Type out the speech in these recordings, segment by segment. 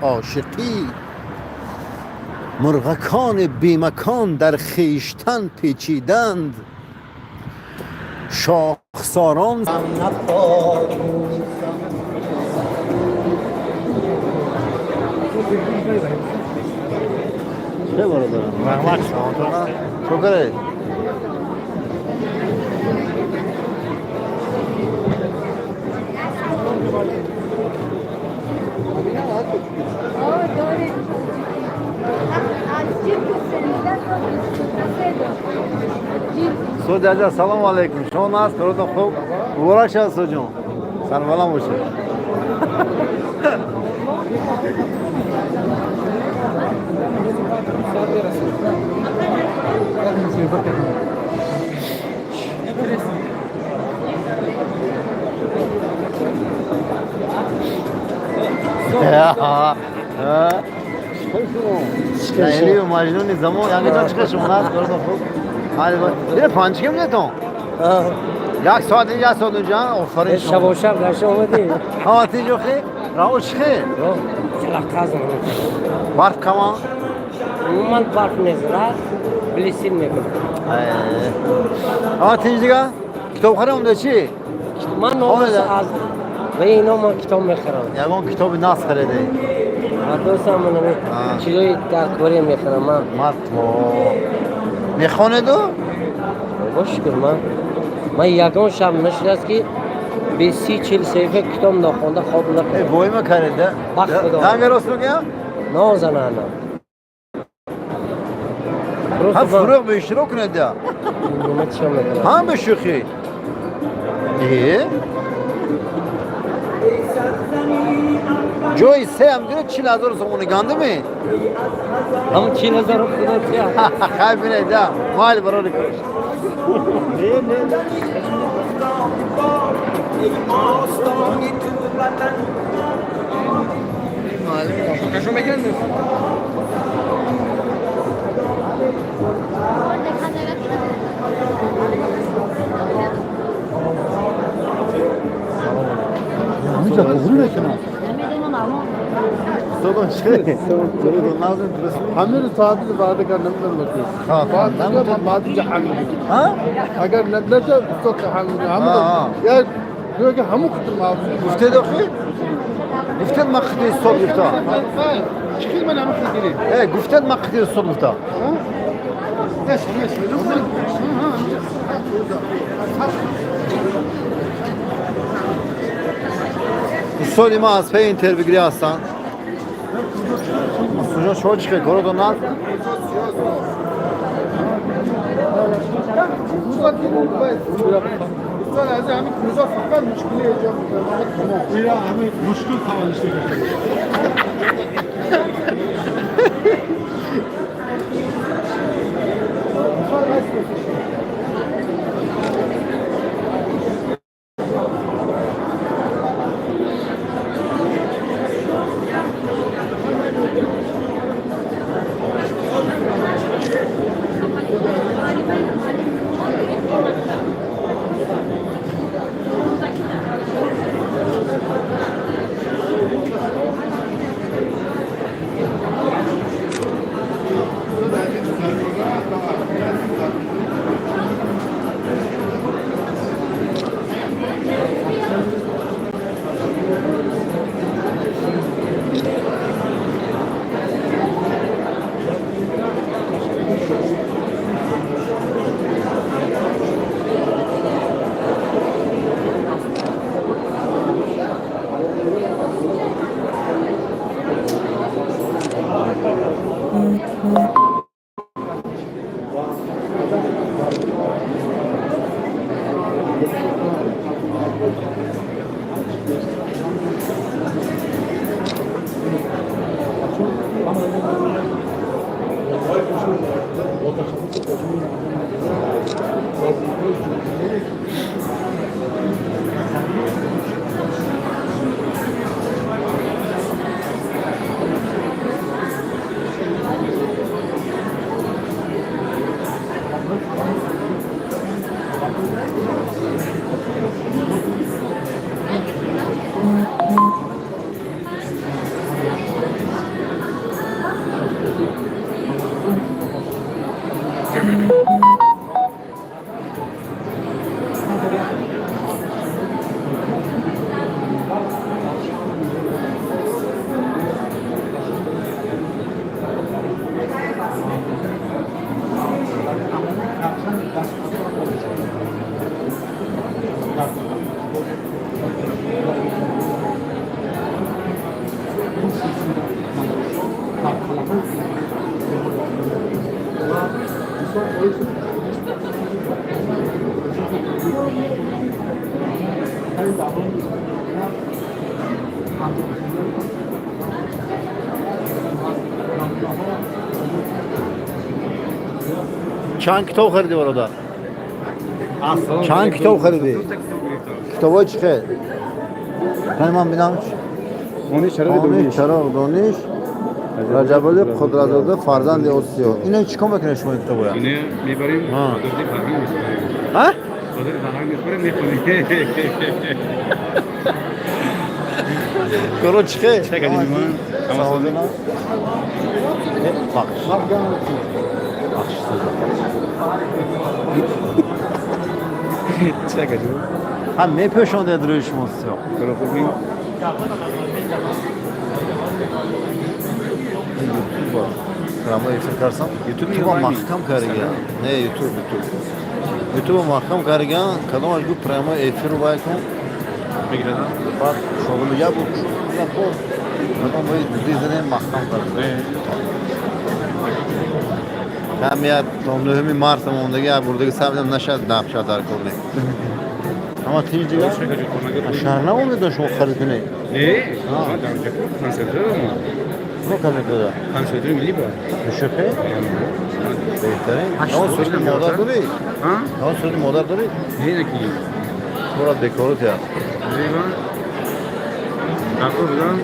عاشقی مرغکان بیمکان در خیشتن پیچیدند شاخساران چه برادرم رحمت شما شکره سود عجا سلام علیکم شما ناز کردم خوب مبارک شد سود جون سلام باشه خیلی مجنونی زمان یعنی تو چیکار شما ناز کردم خوب حالی باید پنج کم نیتون یک ساعت اینجا ساعت اونجا آفرین شما شب و شب درشا اومدی ها تیجو خیلی راوش خیلی چرا قازم برف کما من برف نزرد بلیسین میکنم ها تیج دیگه کتاب خرم ده چی؟ من ناموس از و اینا من کتاب میخرم یکون کتاب ناس خریده من دوستم من چیزایی در کوری میخرم من مرد میخونه دو؟ باش کن من یکان شب نشده است که به 30-40 صفحه کتاب نخونده خواب ای نکنم بوی ما کرده بخ خدا هنگ راست بگم؟ نه زنانه هم فروغ به اشتراک کنه ده نمت شما میکنم هم به شوخی ایه؟ جوی سه هم گره 40,000 سمونه گنده می؟ هم 40,000 خدا چیا خیلی بینه ده مال برای کش Cachorro me grande. همینجا قبول نکنم صبح چه؟ درود و نازم درست همه رو تعادل بعد کار نمیدونم بعد جهان ها؟ اگر نداشت تو که هم یا جو که همون خطر ما گفته داخل؟ گفته مقطع صبح گفته چی من هم خیلی ای گفته مقطع صبح گفته سولی ما از پی اینترویوگری هستن سوژا شو چیکار کارو دونن از همین کوزا فقط مشکلی ایجاد می‌کنه همین مشکل توانش چند کتاب خریدی برادر؟ چند کتاب خریدی؟ کتابای چی خرید؟ من بینم چراغ دانش رجب علی قدرت‌زاده فرزند اوسیو. اینا چیکار میکنه شما این کتابا؟ اینه میبریم ها. دادی فرهنگ میسپاریم. ها؟ دادی فرهنگ میسپاریم میخونیم. کرو چیه؟ چه کردیم من؟ سوالنا. Bakış. Bakış چه کردیم؟ Ha ne yapıyorsun diye duruyor şu masası yok. برو خوبیم. YouTube var. Kanalıma çıkarsam YouTube'a mahkam karıya. Ne YouTube? YouTube'a mahkam karıya. Kanal bu prima efir bakın. بگیرم. Bak şoğlu ya bu. Ya bu. Kanal bu dizine mahkam karıya. Ben ya Tomluhumi Mart zamanındaki ya buradaki sabredem naşad napşadar kurdu. Ama tiyci ya. Şahane oldu şu xaritini. Ne? Ha, daha önce konservatuar mı? Ne kadar kadar? Konservatuar milli bu. Düşüpe. Beyterin. Ama söyledim modar duruyor. Ha? Ama söyledim modar duruyor. Ne ki? Burada dekorat ya. Ne var? Kapı buradan.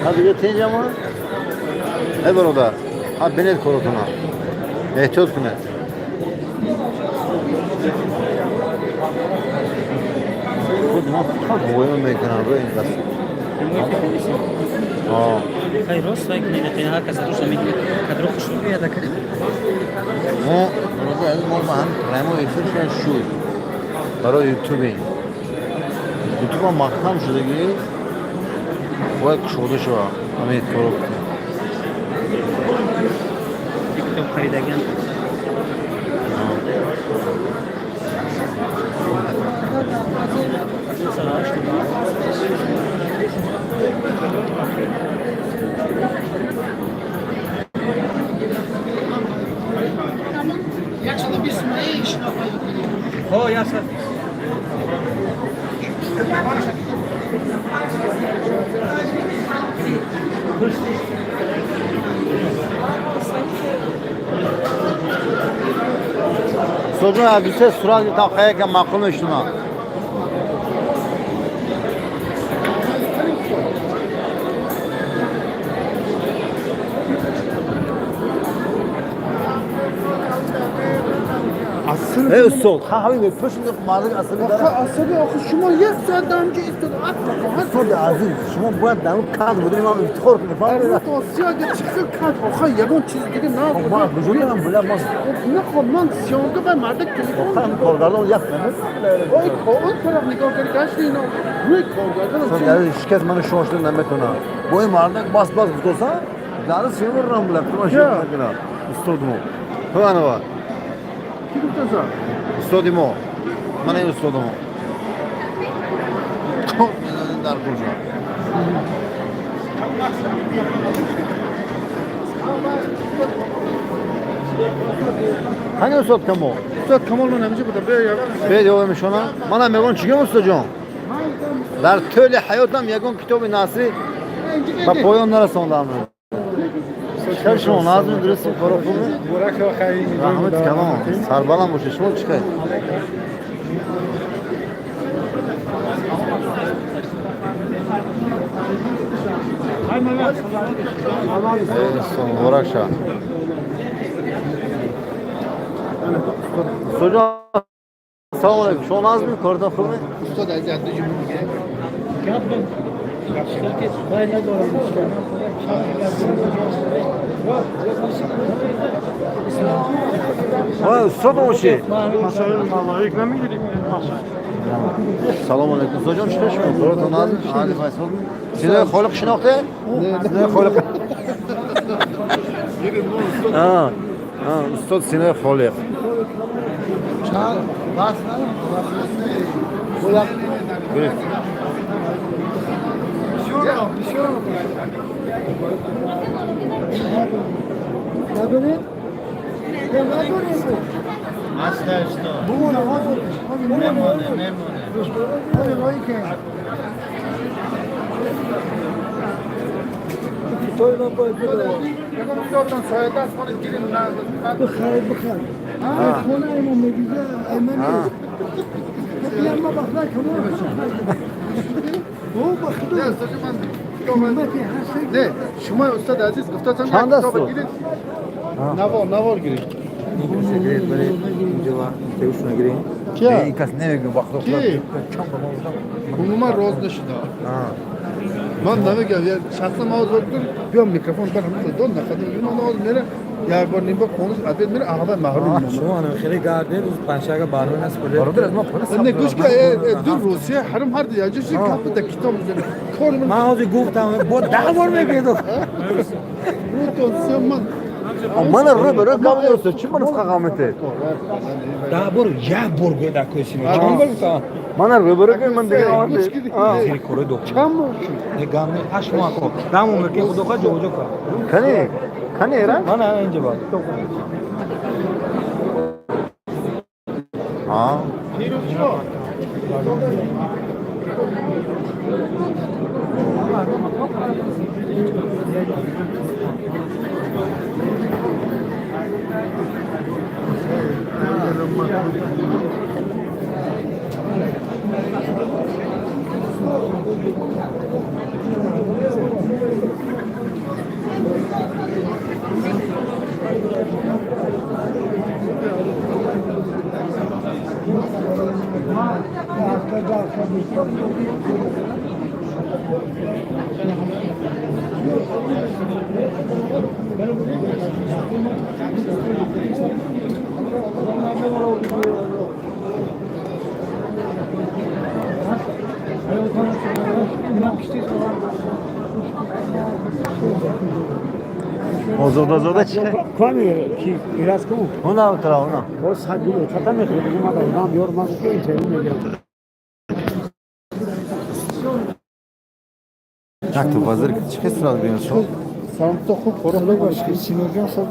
Hadi götürünce ama. Ne var orada? Ha benet korotuna. Ehtiyot güne. Bu ne kadar boyun mekana böyle nasıl? Aa. خير راست هيك من هكذا روح من كدروخ شو هذا كده Bu burada el olmayan Remo efir şu. Para YouTube. YouTube'a maktam şuradaki. Bu şurada şu var. Ahmet Korok. كتاب خريدagان هو يا ساتر Socu elbise surat takaya ki makul şuna. Asıl. Ey sol. Ha habibi peşinde malık asılı da. Asıl ya şuma yes adam ki istedi at bakalım. Sol aziz. Şuna bu adam kan budur imam iftihar kılır. Bana da. Dosya geçiyor kat. Oha yalan çizdiği ne yapıyor? Bak bu cümle ben bulamaz. Ne koman siyonda ben marda telefon. Tam korgardan yapmamız. O taraf nigah kari kaçtı ne? Bu korgardan. Son yani şirket bana şu hoşluğun demet ona. Bu imardak bas tutosa. Darı sıyılır lan bulam. Tuma şey yapmak. İstodum o. Hıvanı var. Kim tutarsa? İstodum o. Bana istodum o. Çok güzel dar kurca. Hangi ustad kamu? Ustad Kamal mı nemici bu da be ya. Be diyormuş ona. Bana megon çıkıyor musun hocam? Dar töle hayotam yagon kitabı nasri. Bak poyonlara sondan mı? Karışma nazım dürüstsün korofunu. Burak o hayır. Rahmet tamam. Sarbalan boşu şunu çıkay. Son Burak Şah. Hocam selamun aleyküm. Şu an az mı korda fırını? Ustad az yandı cümle. Ha ustad o şey. Vallahi ekmeğe gireyim. Selamun aleyküm. Hocam çıkış mı? Korda nazım. Ali Faysal. Sizler kolik şinokta? Sizler kolik. Ha. Ha ustad sizler kolik. Evet. Ne? Şuma Ustad Aziz Ustad Çanda kitaba su. girin. Navor girin. Sekret böyle ince var. Tevşuna gireyim. Kya? Ne ikas ne veriyor bak doktor. Ki? Bunuma rozda şida. Ha. Man nave gel ya şahsım ağız bakın. Bir mikrofon ben hamle don ne kadar yine ağız nere ya bu nimba konuş adet nere ağda mahrum. شما انا خیلی گارده روز پنجشنبه بارون است کلی Barıdır az ma polis. Ne kuş ki dur Rusya haram hardı ya cüsi kapı da kitap üzerine. Kol mu? من حاضر گفتم بود 10 بار میگیدم Bu ton man. Aman arı böyle kalıyorsa kim bana kakamete? 10 بار یک بار گویده کشیم چند بار گفتم Bana arı böyle koy man de. خیلی کره دو Çam mı? نگام نه 8 ماه کو دامو میگه خدا کا جو جو کا Kani? Kani era? من نه اینجا با Ha. Ozorda çıkar. Kwani ki biraz kому? Ona otura ona. O sadece çata mı kırdı bu madem nam yormaz ki içeri mi geldi? Jak to vazir çıkıyor sırada bir şey. Sam to खूप Korklu baş ki sinirden sonra